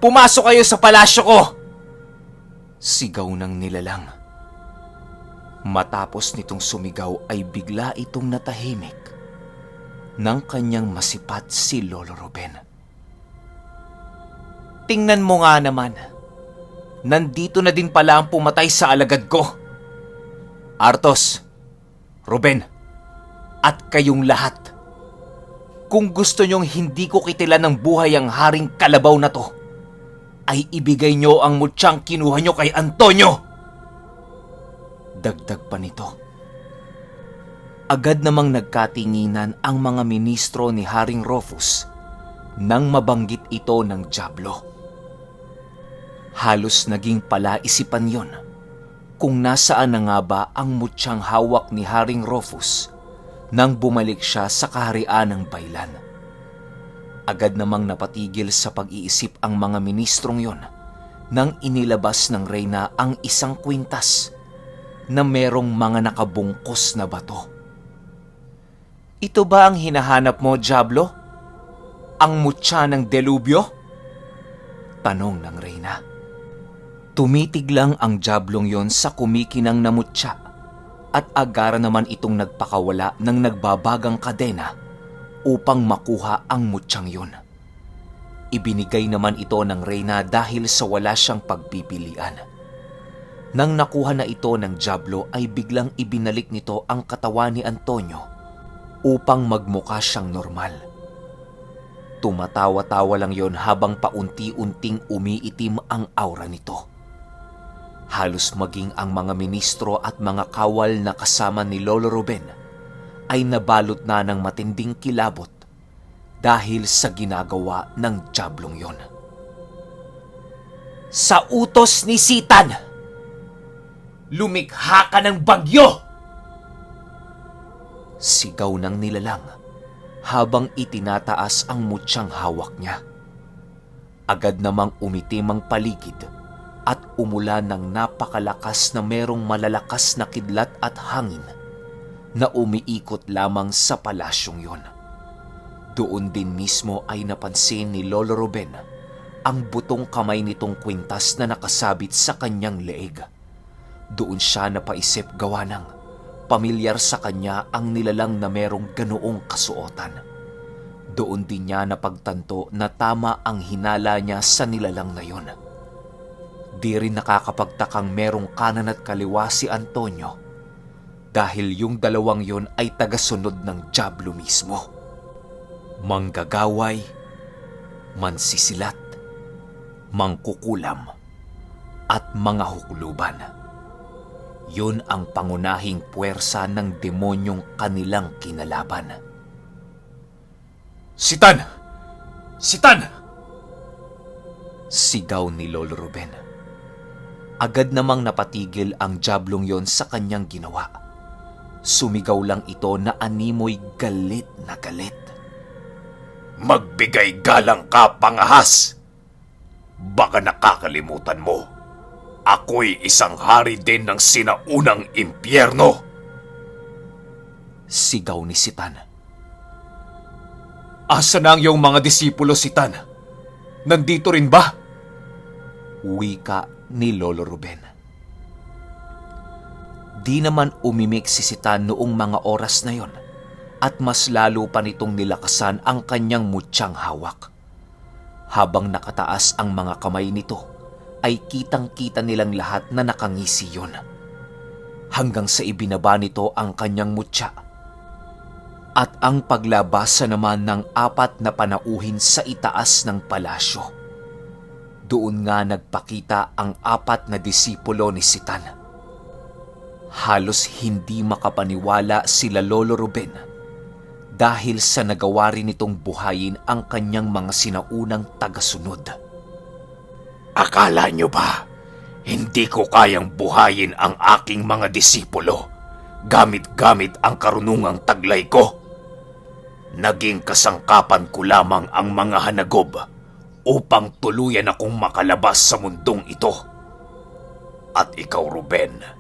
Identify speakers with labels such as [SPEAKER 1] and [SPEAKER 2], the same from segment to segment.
[SPEAKER 1] Pumasok kayo sa palasyo ko! Sigaw ng nilalang. Matapos nitong sumigaw ay bigla itong natahimik nang kanyang masipat si Lolo Ruben. Tingnan mo nga naman, nandito na din pala ang pumatay sa alagad ko. Artos, Ruben, at kayong lahat, kung gusto nyong hindi ko kitilan ng buhay ang haring kalabaw na to, ay ibigay nyo ang mutyang kinuha nyo kay Antonio. Dagdag pa nito. Agad namang nagkatinginan ang mga ministro ni Haring Rufus nang mabanggit ito ng dyablo. Halos naging palaisipan yon kung nasaan na nga ba ang mutyang hawak ni Haring Rufus nang bumalik siya sa kaharian ng Baylan. Agad namang napatigil sa pag-iisip ang mga ministrong yon nang inilabas ng reyna ang isang kwintas na merong mga nakabungkos na bato. Ito ba ang hinahanap mo, Diablo? Ang mutya ng delubyo? Tanong ng reyna. Tumitig lang ang Diablong yon sa kumikinang na mutya at agara naman itong nagpakawala ng nagbabagang kadena upang makuha ang mutyang yun. Ibinigay naman ito ng reyna dahil sa wala siyang pagpipilian. Nang nakuha na ito ng dyablo ay biglang ibinalik nito ang katawan ni Antonio upang magmukha siyang normal. Tumatawa-tawa lang yon habang paunti-unting umiitim ang aura nito. Halos maging ang mga ministro at mga kawal na kasama ni Lolo Ruben ay nabalot na ng matinding kilabot dahil sa ginagawa ng Diablong yon. Sa utos ni Sitan, lumikha ka ng bagyo! Sigaw ng nilalang habang itinataas ang mutyang hawak niya. Agad namang umitim ang paligid at umulan ng napakalakas na merong malalakas na kidlat at hangin na umiikot lamang sa palasyong yon. Doon din mismo ay napansin ni Lolo Ruben ang butong kamay nitong kwintas na nakasabit sa kanyang leeg. Doon siya napaisip gawa ng pamilyar sa kanya ang nilalang na merong ganoong kasuotan. Doon din niya napagtanto na tama ang hinala niya sa nilalang na yon. Di rin nakakapagtakang merong kanan at kaliwa si Antonio dahil yung dalawang yon ay tagasunod ng dyablo mismo. Manggagaway, mansisilat, mangkukulam, at mga hukluban. Yun ang pangunahing puwersa ng demonyong kanilang kinalaban. Sitan! Sitan! Sigaw ni Lolo Ruben. Agad namang napatigil ang Diablong yon sa kanyang ginawa. Sumigaw lang ito na animoy galit na galit. Magbigay galang ka, pangahas! Baka nakakalimutan mo, ako'y isang hari din ng sinaunang impyerno! Sigaw ni Sitan. Asa na ang iyong mga disipulo, Sitan? Nandito rin ba? Wika ni Lolo Ruben. Di naman umimik si Sitan noong mga oras na yon at mas lalo pa nitong nilakasan ang kanyang mutyang hawak. Habang nakataas ang mga kamay nito, ay kitang-kita nilang lahat na nakangisi yon. Hanggang sa ibinaba nito ang kanyang mutya. At ang paglabasa naman ng 4 na panauhin sa itaas ng palasyo. Doon nga nagpakita ang 4 na disipulo ni Sitan. Halos hindi makapaniwala sila Lolo Ruben dahil sa nagawa rin nitong buhayin ang kanyang mga sinaunang tagasunod. Akala nyo ba hindi ko kayang buhayin ang aking mga disipulo gamit-gamit ang karunungang taglay ko? Naging kasangkapan ko lamang ang mga hanagob upang tuluyan akong makalabas sa mundong ito. At ikaw, Ruben,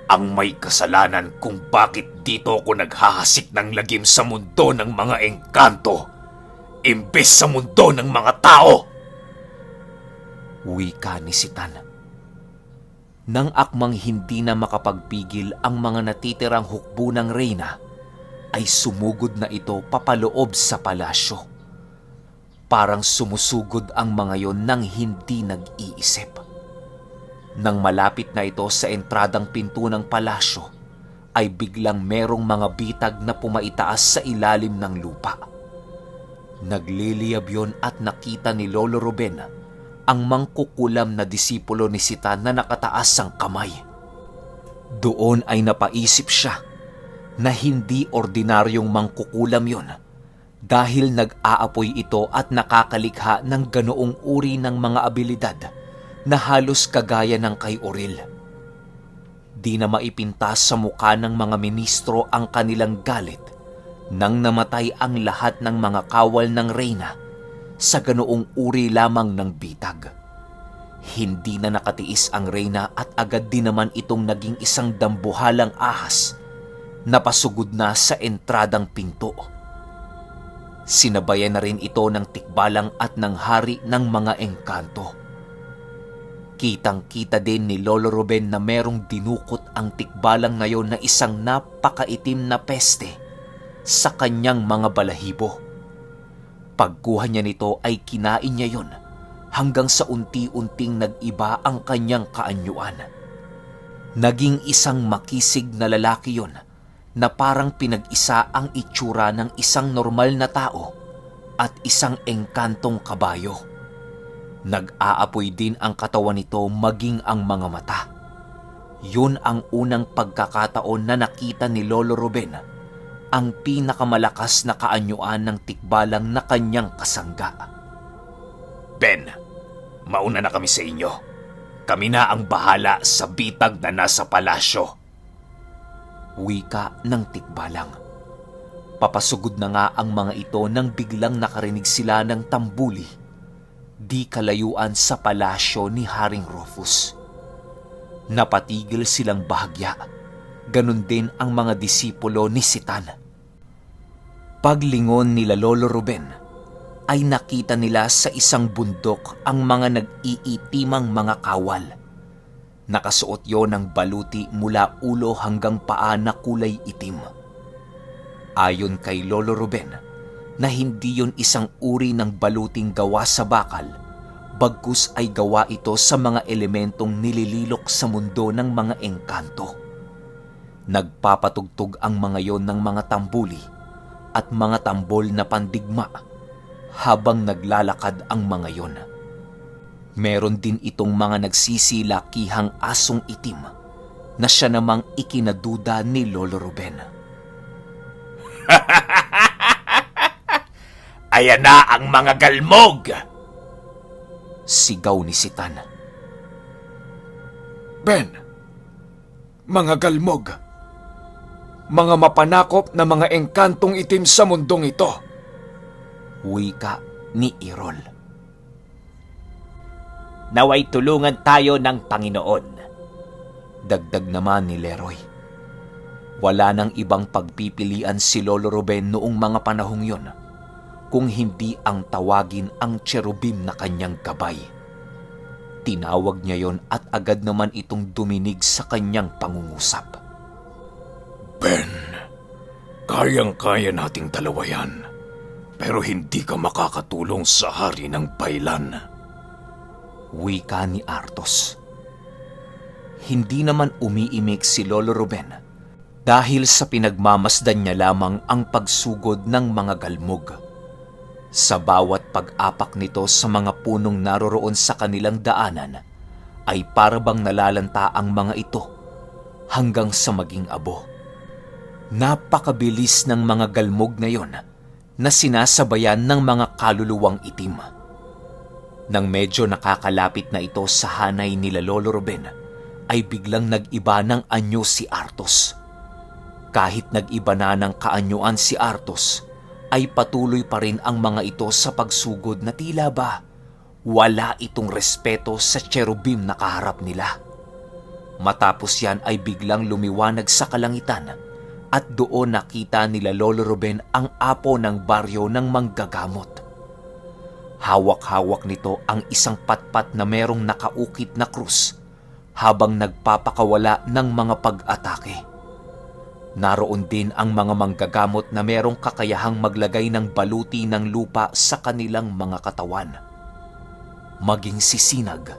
[SPEAKER 1] ang may kasalanan kung bakit dito ako naghahasik ng lagim sa mundo ng mga engkanto imbes sa mundo ng mga tao. Wika ni Sitan. Nang akmang hindi na makapagpigil ang mga natitirang hukbo ng reyna, ay sumugod na ito papaloob sa palasyo. Parang sumusugod ang mga yon nang hindi nag-iisip. Nang malapit na ito sa entradang pinto ng palasyo, ay biglang merong mga bitag na pumaitaas sa ilalim ng lupa. Nagliliyab yon at nakita ni Lolo Ruben ang mangkukulam na disipulo ni Sitan na nakataas ang kamay. Doon ay napaisip siya na hindi ordinaryong mangkukulam yon dahil nag-aapoy ito at nakakalikha ng ganoong uri ng mga abilidad na halos kagaya ng kay Oril. Di na maipintas sa mukha ng mga ministro ang kanilang galit nang namatay ang lahat ng mga kawal ng reyna sa ganoong uri lamang ng bitag. Hindi na nakatiis ang reyna at agad din naman itong naging isang dambuhalang ahas na pasugod na sa entradang pinto. Sinabayan na rin ito ng tikbalang at ng hari ng mga engkanto. Kitang-kita din ni Lolo Ruben na merong dinukot ang tikbalang ngayon na isang napakaitim na peste sa kanyang mga balahibo. Pagkuha niya nito ay kinain niya yon hanggang sa unti-unting nag-iba ang kanyang kaanyuan. Naging isang makisig na lalaki yon na parang pinag-isa ang itsura ng isang normal na tao at isang engkantong kabayo. Nag-aapoy din ang katawan nito maging ang mga mata. Yun ang unang pagkakataon na nakita ni Lolo Ruben ang pinakamalakas na kaanyuan ng tikbalang na kanyang kasangga.
[SPEAKER 2] Ben, mauna na kami sa inyo. Kami na ang bahala sa bitag na nasa palasyo.
[SPEAKER 1] Wika ng tikbalang. Papasugod na nga ang mga ito nang biglang nakarinig sila ng tambuli di kalayuan sa palasyo ni Haring Rufus. Napatigil silang bahagya. Ganon din ang mga disipulo ni Sitan. Paglingon nila Lolo Ruben, ay nakita nila sa isang bundok ang mga nag-iitimang mga kawal. Nakasuot yon ng baluti mula ulo hanggang paa na kulay itim. Ayon kay Lolo Ruben, na hindi yon isang uri ng baluting gawa sa bakal, bagkus ay gawa ito sa mga elementong nilililok sa mundo ng mga engkanto. Nagpapatugtog ang mga yon ng mga tambuli at mga tambol na pandigma habang naglalakad ang mga yon. Meron din itong mga nagsisilakihang asong itim na siya namang ikinaduda ni Lolo Ruben.
[SPEAKER 2] Ayan na ang mga galmog!
[SPEAKER 1] Sigaw ni Sitan.
[SPEAKER 3] Ben, mga galmog, mga mapanakop na mga engkantong itim sa mundong ito.
[SPEAKER 1] Wika ni Irol.
[SPEAKER 2] Naway tulungan tayo ng Panginoon.
[SPEAKER 1] Dagdag naman ni Leroy. Wala nang ibang pagpipilian si Lolo Ruben noong mga panahong yon kung hindi ang tawagin ang cherubim na kanyang gabay. Tinawag niya yon at agad naman itong duminig sa kanyang pangungusap.
[SPEAKER 3] Ben, kayang-kaya nating dalawa yan, pero hindi ka makakatulong sa hari ng Baylan.
[SPEAKER 1] Wika ni Artos. Hindi naman umiimik si Lolo Ruben dahil sa pinagmamasdan niya lamang ang pagsugod ng mga galmog. Sa bawat pag-apak nito sa mga punong naroroon sa kanilang daanan, ay parabang nalalanta ang mga ito hanggang sa maging abo. Napakabilis ng mga galmog na yon na sinasabayan ng mga kaluluwang itim. Nang medyo nakakalapit na ito sa hanay nila Lolo Ruben, ay biglang nag-iba ng anyo si Artos. Kahit nag-iba na ng kaanyuan si Artos, ay patuloy pa rin ang mga ito sa pagsugod na tila ba wala itong respeto sa cherubim na kaharap nila. Matapos yan ay biglang lumiwanag sa kalangitan at doon nakita nila Lolo Ruben ang apo ng baryo ng manggagamot. Hawak-hawak nito ang isang patpat na merong nakaukit na krus habang nagpapakawala ng mga pag-atake. Naroon din ang mga manggagamot na merong kakayahang maglagay ng baluti ng lupa sa kanilang mga katawan. Maging si Sinag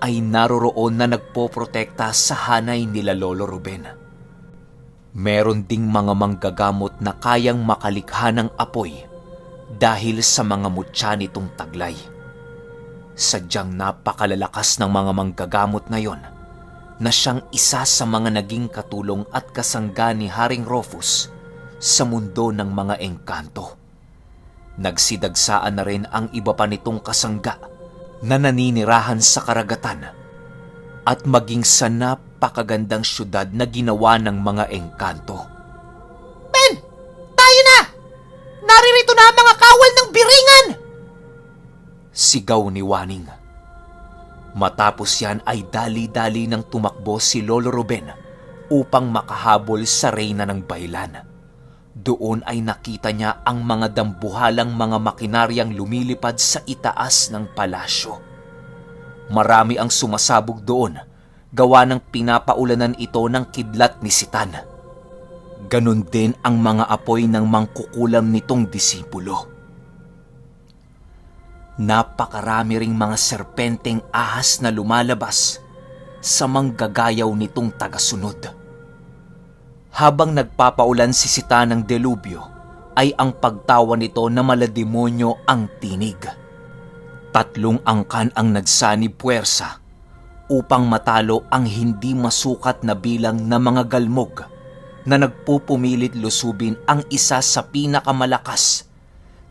[SPEAKER 1] ay naroroon na nagpoprotekta sa hanay nila Lolo Ruben. Meron ding mga manggagamot na kayang makalikha ng apoy dahil sa mga mutya nitong taglay. Sadyang napakalalakas ng mga manggagamot na yon na siyang isa sa mga naging katulong at kasangga ni Haring Rufus sa mundo ng mga engkanto. Nagsidagsaan na rin ang iba pa nitong kasangga na naninirahan sa karagatan at maging sa napakagandang syudad na ginawa ng mga engkanto.
[SPEAKER 4] Ben! Tayo na! Naririto na ang mga kawal ng biringan!
[SPEAKER 1] Sigaw ni Waning. Matapos yan ay dali-dali nang tumakbo si Lolo Ruben upang makahabol sa reyna ng Baylan. Doon ay nakita niya ang mga dambuhalang mga makinaryang lumilipad sa itaas ng palasyo. Marami ang sumasabog doon, gawa ng pinapaulanan ito ng kidlat ni Sitan. Ganon din ang mga apoy ng mangkukulam nitong disipulo. Napakarami ring mga serpenteng ahas na lumalabas sa manggagayaw nitong tagasunod. Habang nagpapaulan si Sita ng delubyo, ay ang pagtawa nito na malademonyo ang tinig. 3 angkan ang nagsanib puwersa upang matalo ang hindi masukat na bilang na mga galmog na nagpupumilit lusubin ang isa sa pinakamalakas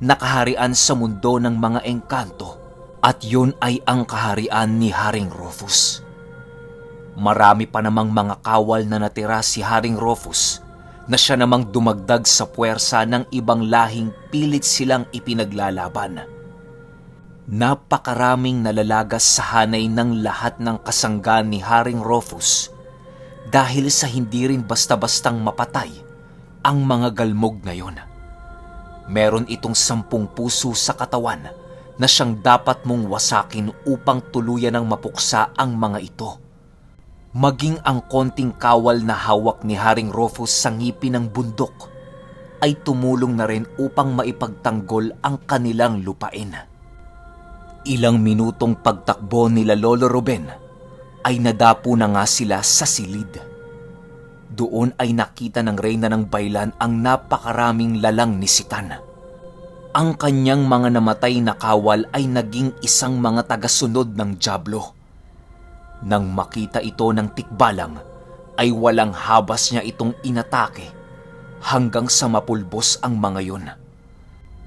[SPEAKER 1] na kaharian sa mundo ng mga engkanto, at yun ay ang kaharian ni Haring Rufus. Marami pa namang mga kawal na natira si Haring Rufus na siya namang dumagdag sa puwersa ng ibang lahing pilit silang ipinaglalaban. Napakaraming nalalagas sa hanay ng lahat ng kasangga ni Haring Rufus dahil sa hindi rin basta-bastang mapatay ang mga galmog na yon. Meron itong 10 puso sa katawan na siyang dapat mong wasakin upang tuluyan ng mapuksa ang mga ito. Maging ang konting kawal na hawak ni Haring Rufus sa ngipin ng bundok ay tumulong na rin upang maipagtanggol ang kanilang lupain. Ilang minutong pagtakbo nila Lolo Ruben ay nadapo na nga sila sa silid. Doon ay nakita ng reyna ng Baylan ang napakaraming lalang ni Sitan. Ang kanyang mga namatay na kawal ay naging isang mga tagasunod ng dyablo. Nang makita ito ng tikbalang, ay walang habas niya itong inatake hanggang sa mapulbos ang mga yon.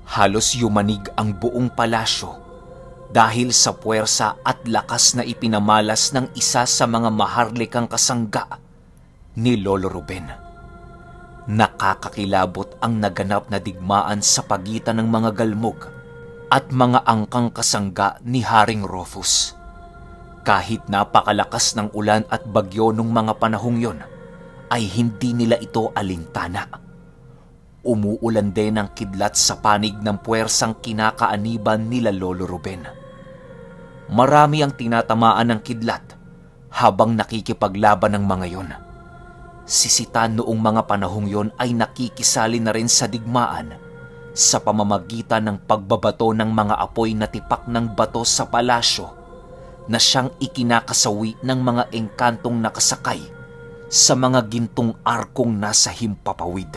[SPEAKER 1] Halos yumanig ang buong palasyo dahil sa puwersa at lakas na ipinamalas ng isa sa mga maharlikang kasangga ni Lolo Ruben. Nakakakilabot ang naganap na digmaan sa pagitan ng mga galmog at mga angkang kasangga ni Haring Rufus. Kahit napakalakas ng ulan at bagyo nung mga panahong yon, ay hindi nila ito alintana. Umuulan din ang kidlat sa panig ng puwersang kinakaaniban nila Lolo Ruben. Marami ang tinatamaan ng kidlat habang nakikipaglaban ng mga yon. Si Sita noong mga panahong yon ay nakikisali na rin sa digmaan sa pamamagitan ng pagbabato ng mga apoy na tipak ng bato sa palasyo na siyang ikinakasawi ng mga engkantong nakasakay sa mga gintong arkong nasa himpapawid.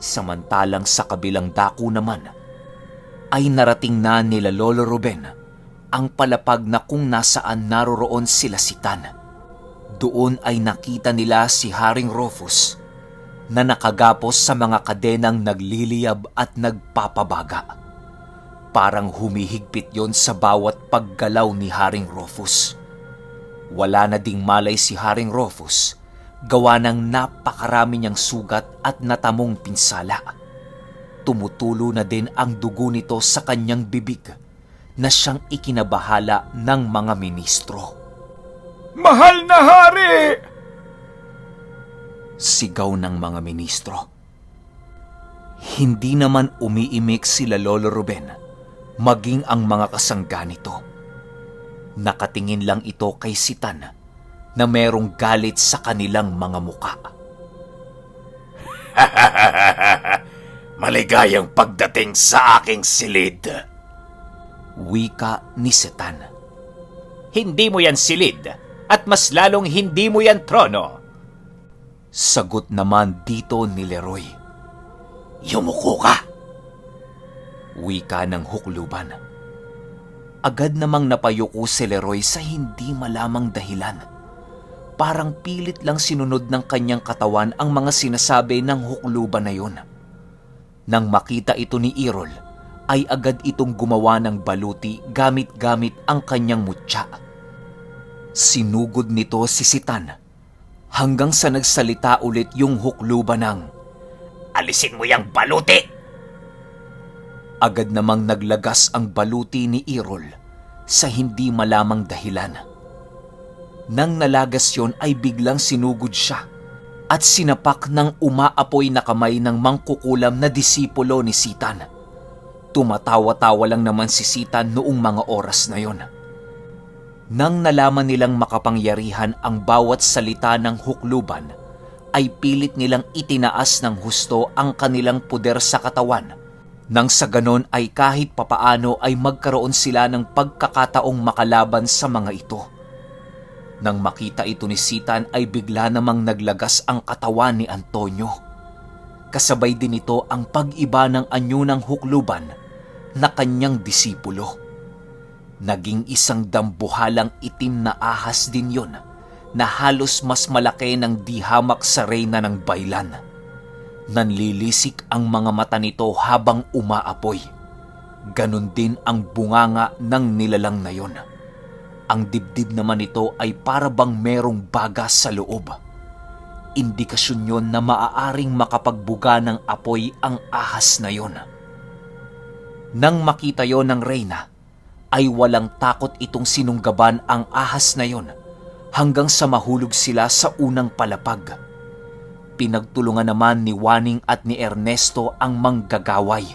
[SPEAKER 1] Samantalang sa kabilang dako naman ay narating na nila Lolo Ruben ang palapag na kung nasaan naroroon sila Sitan. Doon ay nakita nila si Haring Rufus na nakagapos sa mga kadenang nagliliyab at nagpapabaga. Parang humihigpit yon sa bawat paggalaw ni Haring Rufus. Wala na ding malay si Haring Rufus, gawa ng napakarami niyang sugat at natamong pinsala. Tumutulo na din ang dugo nito sa kanyang bibig na siyang ikinabahala ng mga ministro.
[SPEAKER 3] Mahal na hari!
[SPEAKER 1] Sigaw ng mga ministro. Hindi naman umiimik sila Lolo Ruben maging ang mga kasangga nito. Nakatingin lang ito kay Citan na merong galit sa kanilang mga muka.
[SPEAKER 2] Maligayang pagdating sa aking silid.
[SPEAKER 1] Wika ni Citan.
[SPEAKER 2] Hindi mo yan silid at mas lalong hindi mo yan trono.
[SPEAKER 1] Sagot naman dito ni Leroy.
[SPEAKER 2] Yumuko ka.
[SPEAKER 1] Wika ng hukluban. Agad namang napayuko si Leroy sa hindi malamang dahilan. Parang pilit lang sinunod ng kanyang katawan ang mga sinasabi ng hukluban na yun. Nang makita ito ni Errol, ay agad itong gumawa ng baluti gamit-gamit ang kanyang mutya. Sinugod nito si Citan hanggang sa nagsalita ulit yung hukluban ng,
[SPEAKER 2] Alisin mo yang baluti.
[SPEAKER 1] agad namang naglagas ang baluti ni Errol sa hindi malamang dahilan. Nang nalagas yon ay biglang sinugod siya at sinapak ng umaapoy na kamay ng mangkukulam na disipulo ni Citan. Tumatawa-tawa lang naman si Citan noong mga oras na yon. Nang nalaman nilang makapangyarihan ang bawat salita ng hukluban, ay pilit nilang itinaas ng husto ang kanilang puder sa katawan. Nang sa ganon ay kahit papaano ay magkaroon sila ng pagkakataong makalaban sa mga ito. Nang makita ito ni Citan ay bigla namang naglagas ang katawan ni Antonio. Kasabay din ito ang pag-iba ng anyo ng hukluban na kanyang disipulo. Naging isang dambuhalang itim na ahas din yon na halos mas malaki ng dihamak sa reyna ng baylan. Nanlilisik ang mga mata nito habang umaapoy. Ganon din ang bunganga ng nilalang na yon. Ang dibdib naman nito ay parabang merong baga sa loob. Indikasyon yon na maaaring makapagbuga ng apoy ang ahas na yon. Nang makita yon ng reyna, ay walang takot itong sinunggaban ang ahas na yon hanggang sa mahulog sila sa unang palapag. Pinagtulungan naman ni Waning at ni Ernesto ang manggagaway.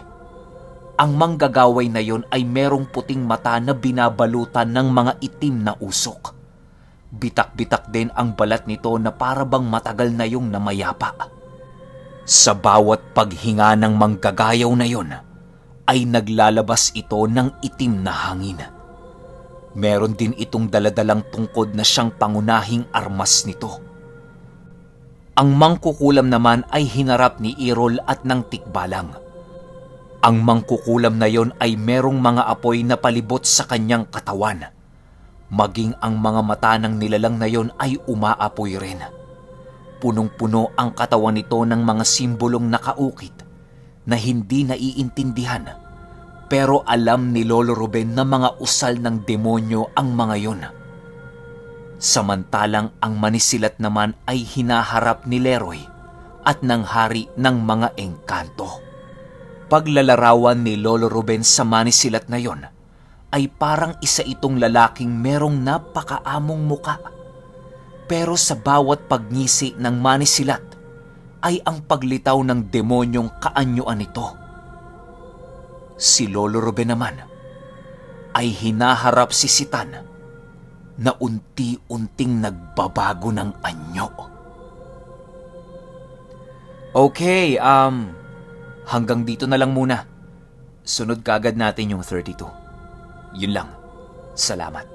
[SPEAKER 1] Ang manggagaway na yon ay merong puting mata na binabalutan ng mga itim na usok. Bitak-bitak din ang balat nito na parabang matagal na yung namayapa. Sa bawat paghinga ng manggagayaw na yon, ay naglalabas ito ng itim na hangin. Meron din itong daladalang tungkod na siyang pangunahing armas nito. Ang mangkukulam naman ay hinarap ni Errol at ng tikbalang. Ang mangkukulam na yon ay merong mga apoy na palibot sa kanyang katawan. Maging ang mga mata ng nilalang na yon ay umaapoy rin. Punong-puno ang katawan nito ng mga simbolong nakaukit na hindi naiintindihan. Pero alam ni Lolo Ruben na mga usal ng demonyo ang mga yon. Samantalang ang manisilat naman ay hinaharap ni Leroy at ng hari ng mga engkanto. Paglalarawan ni Lolo Ruben sa manisilat na yon ay parang isa itong lalaking merong napakaamong muka. Pero sa bawat pagngisi ng manisilat ay ang paglitaw ng demonyong kaanyuan nito. Si Lolo Ruben naman ay hinaharap si Citan na unti-unting nagbabago ng anyo. Okay, hanggang dito na lang muna. Sunod kaagad natin yung 32. Yun lang. Salamat.